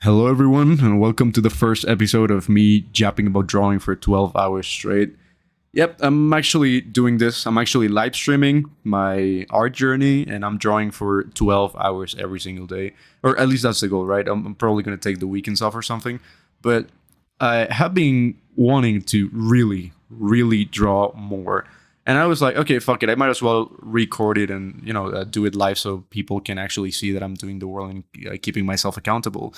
Hello, everyone, and welcome to the first episode of me japping about drawing for 12 hours straight. Yep, I'm actually doing this. I'm actually live streaming my art journey, and I'm drawing for 12 hours every single day. Or at least that's the goal, right? I'm probably going to take the weekends off or something. But I have been wanting to really draw more. And I was like, okay, fuck it. I might as well record it and, do it live so people can actually see that I'm doing the work and keeping myself accountable.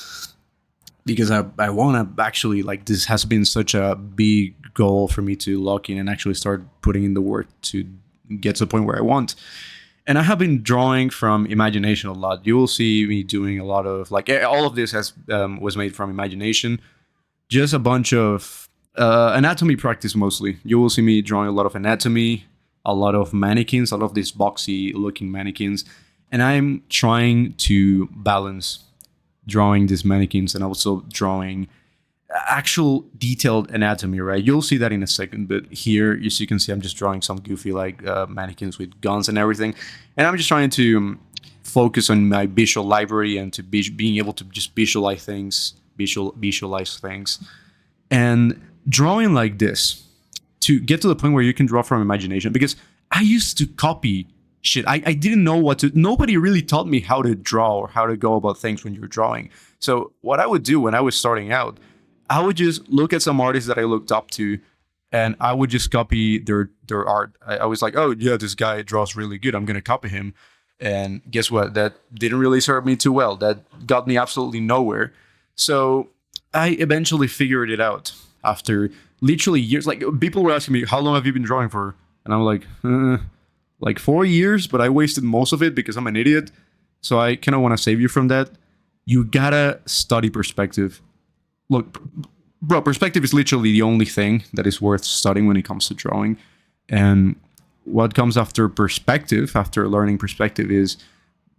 Because I want to actually, like, this has been such a big goal for me to lock in and actually start putting in the work to get to the point where I want. And I have been drawing from imagination a lot. You will see me doing a lot of, like, all of this was made from imagination. Just a bunch of anatomy practice mostly. You will see me drawing a lot of anatomy, a lot of mannequins, a lot of these boxy looking mannequins. And I'm trying to balance drawing these mannequins and also drawing actual detailed anatomy, right? You'll see that in a second, but here, as you can see, I'm just drawing some goofy like mannequins with guns and everything. And I'm just trying to focus on my visual library and to being able to just visualize things. And drawing like this to get to the point where you can draw from imagination, because I used to copy shit. I didn't know what to. Nobody really taught me how to draw or how to go about things when you're drawing. So what I would do when I was starting out, I would just look at some artists that I looked up to, and I would just copy their art. I was like, oh yeah, this guy draws really good, I'm gonna copy him. And guess what? That didn't really serve me too well. That got me absolutely nowhere. So I eventually figured it out after literally years. Like, people were asking me, how long have you been drawing for? And I'm like 4 years, but I wasted most of it because I'm an idiot. So I kind of want to save you from that. You gotta study perspective. Look, bro, perspective is literally the only thing that is worth studying when it comes to drawing. And what comes after perspective, after learning perspective, is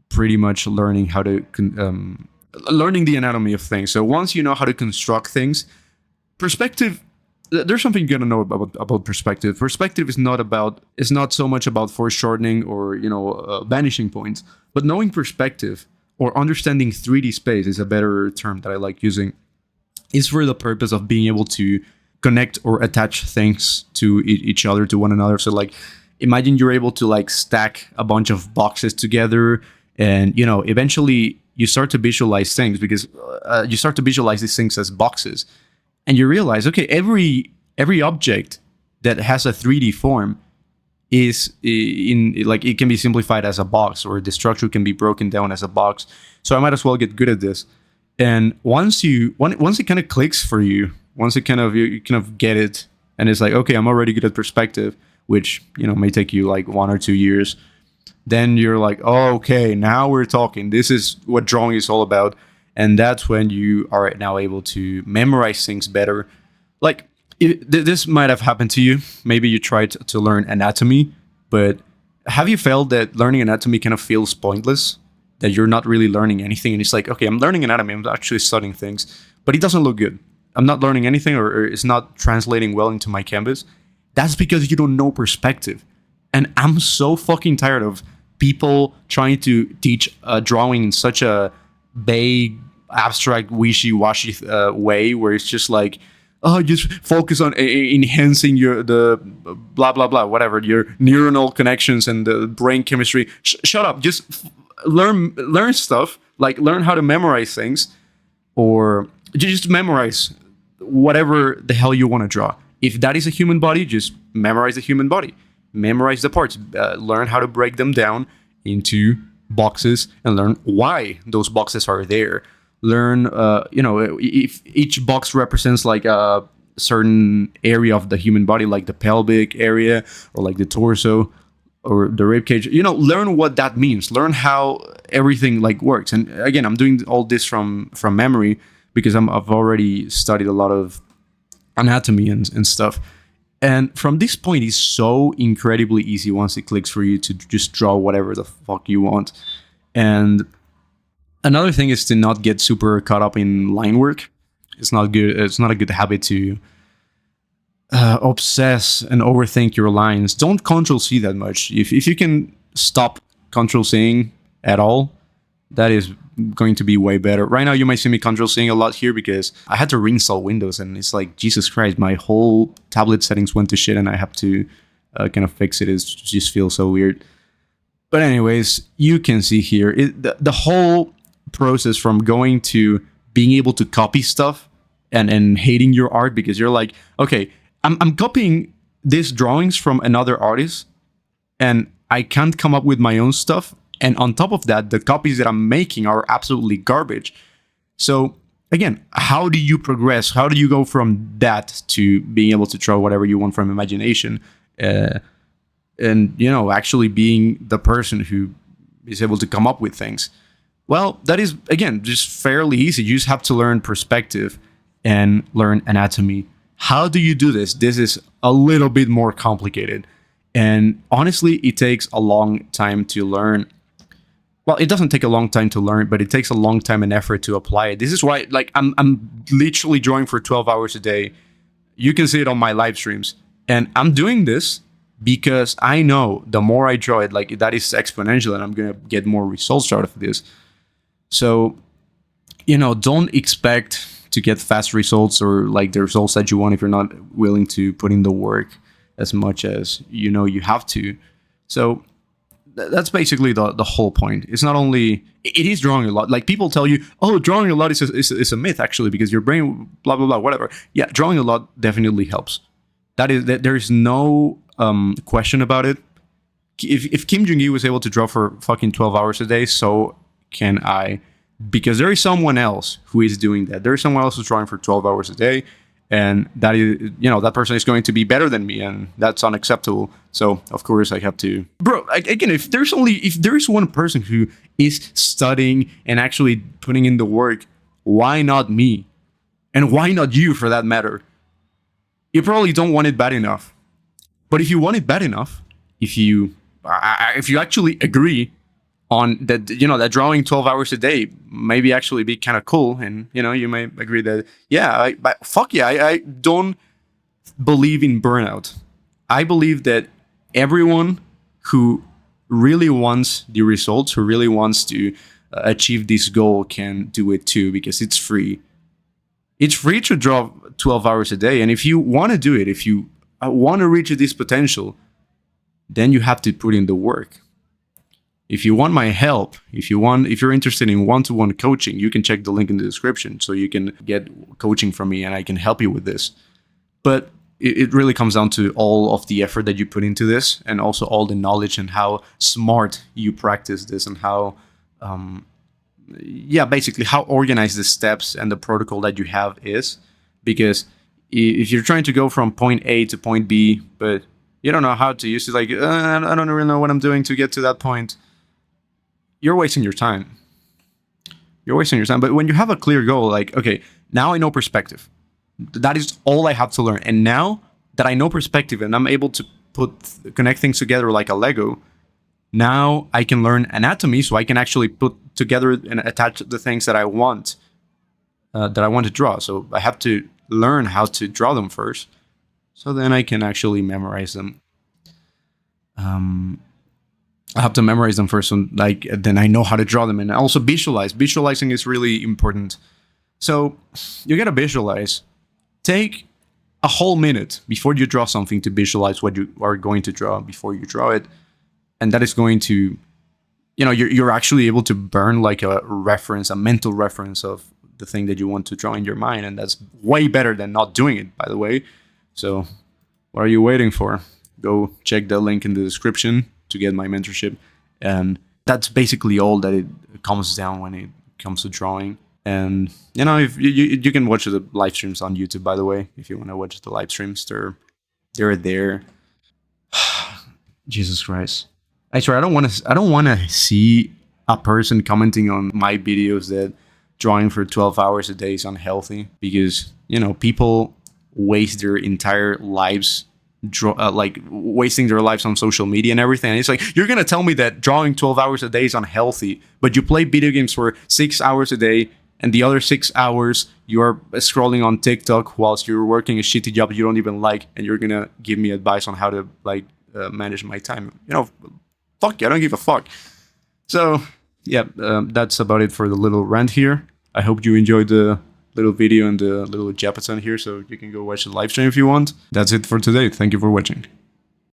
pretty much learning how to learning the anatomy of things. So once you know how to construct things, perspective, there's something you gotta know about perspective. Perspective is not so much about foreshortening or vanishing points, but knowing perspective or understanding 3D space is a better term that I like using. Is for the purpose of being able to connect or attach things to each other, to one another. So like, imagine you're able to like stack a bunch of boxes together, and eventually you start to visualize things, because you start to visualize these things as boxes. And you realize, okay, every object that has a 3D form is it can be simplified as a box, or the structure can be broken down as a box. So I might as well get good at this. And once it kind of clicks for you, once you kind of get it, and it's like, okay, I'm already good at perspective, which may take you like 1 or 2 years. Then you're like, oh, okay, now we're talking. This is what drawing is all about. And that's when you are now able to memorize things better. Like, this might have happened to you. Maybe you tried to learn anatomy, but have you felt that learning anatomy kind of feels pointless? That you're not really learning anything, and it's like, okay, I'm learning anatomy, I'm actually studying things, but it doesn't look good. I'm not learning anything, or it's not translating well into my canvas. That's because you don't know perspective. And I'm so fucking tired of people trying to teach drawing in such a vague, abstract, wishy-washy way, where it's just like, oh, just focus on enhancing the blah blah blah, whatever, your neuronal connections and the brain chemistry. Shut up. Just learn stuff, like learn how to memorize things, or just memorize whatever the hell you want to draw. If that is a human body, just memorize the human body, memorize the parts, learn how to break them down into boxes, and learn why those boxes are there. Learn if each box represents like a certain area of the human body, like the pelvic area, or like the torso, or the rib cage. Learn what that means. Learn how everything like works. And again, I'm doing all this from memory, because I've already studied a lot of anatomy and stuff. And from this point, it's so incredibly easy once it clicks for you to just draw whatever the fuck you want. And another thing is to not get super caught up in line work. It's not good. It's not a good habit to obsess and overthink your lines. Don't control C that much. If you can stop control C'ing at all, that is going to be way better. Right now, you might see me Control-Cing a lot here because I had to reinstall Windows, and it's like, Jesus Christ, my whole tablet settings went to shit, and I have to kind of fix it. It just feels so weird. But anyways, you can see here, the whole process from going to being able to copy stuff and hating your art because you're like, okay, I'm copying these drawings from another artist, and I can't come up with my own stuff. And on top of that, the copies that I'm making are absolutely garbage. So again, how do you progress? How do you go from that to being able to draw whatever you want from imagination? And, you know, actually being the person who is able to come up with things. Well, that is, again, just fairly easy. You just have to learn perspective and learn anatomy. How do you do this? This is a little bit more complicated. And honestly, it takes a long time to learn. Well, it doesn't take a long time to learn, but it takes a long time and effort to apply it. This is why, like, I'm literally drawing for 12 hours a day. You can see it on my live streams. And I'm doing this because I know the more I draw it, like, that is exponential, and I'm going to get more results out of this. So, you know, don't expect to get fast results or like the results that you want if you're not willing to put in the work as much as you know you have to. So that's basically the whole point. It's not only, it is drawing a lot. Like, people tell you, oh, drawing a lot is a myth, actually, because your brain, blah, blah, blah, whatever. Yeah, drawing a lot definitely helps. There is no question about it. If Kim Jong-il was able to draw for fucking 12 hours a day, so can I. Because there is someone else who is doing that. There is someone else who's drawing for 12 hours a day. And that is, you know, that person is going to be better than me, and that's unacceptable. So of course I have to, bro. Again, if there is one person who is studying and actually putting in the work, why not me? And why not you, for that matter? You probably don't want it bad enough. But if you want it bad enough, if you actually agree on that, you know, that drawing 12 hours a day maybe actually be kind of cool, and you know, you may agree that, yeah, I don't believe in burnout. I believe that everyone who really wants the results, who really wants to achieve this goal, can do it too, because it's free. It's free to draw 12 hours a day, and if you want to do it, if you want to reach this potential, then you have to put in the work. If you want my help, if you're interested in one-to-one coaching, you can check the link in the description so you can get coaching from me and I can help you with this. But it really comes down to all of the effort that you put into this, and also all the knowledge and how smart you practice this, and how, basically how organized the steps and the protocol that you have is. Because if you're trying to go from point A to point B, but you don't know how to use it, like, I don't really know what I'm doing to get to that point, you're wasting your time. But when you have a clear goal, like, okay, now I know perspective. That is all I have to learn. And now that I know perspective and I'm able to connect things together like a Lego, now I can learn anatomy, so I can actually put together and attach the things that I want to draw. So I have to learn how to draw them first, so then I can actually memorize them. I have to memorize them first, and then I know how to draw them, and also visualize. Visualizing is really important. So you gotta visualize. Take a whole minute before you draw something to visualize what you are going to draw before you draw it, and that is going to, you know, you're actually able to burn like a reference, a mental reference of the thing that you want to draw in your mind, and that's way better than not doing it, by the way. So what are you waiting for? Go check the link in the description to get my mentorship, and that's basically all that it comes down when it comes to drawing. And you know, if you can watch the live streams on YouTube, by the way, if you want to watch the live streams, they're there. Jesus Christ, I swear I don't want to see a person commenting on my videos that drawing for 12 hours a day is unhealthy, because you know, people waste their entire lives wasting their lives on social media and everything. And it's like, you're gonna tell me that drawing 12 hours a day is unhealthy, but you play video games for 6 hours a day, and the other 6 hours you're scrolling on TikTok whilst you're working a shitty job you don't even like, and you're gonna give me advice on how to manage my time. You know, fuck you, I don't give a fuck. So yeah, that's about it for the little rant here. I hope you enjoyed the little video and the little Japaton here, so you can go watch the live stream if you want. That's it for today. Thank you for watching.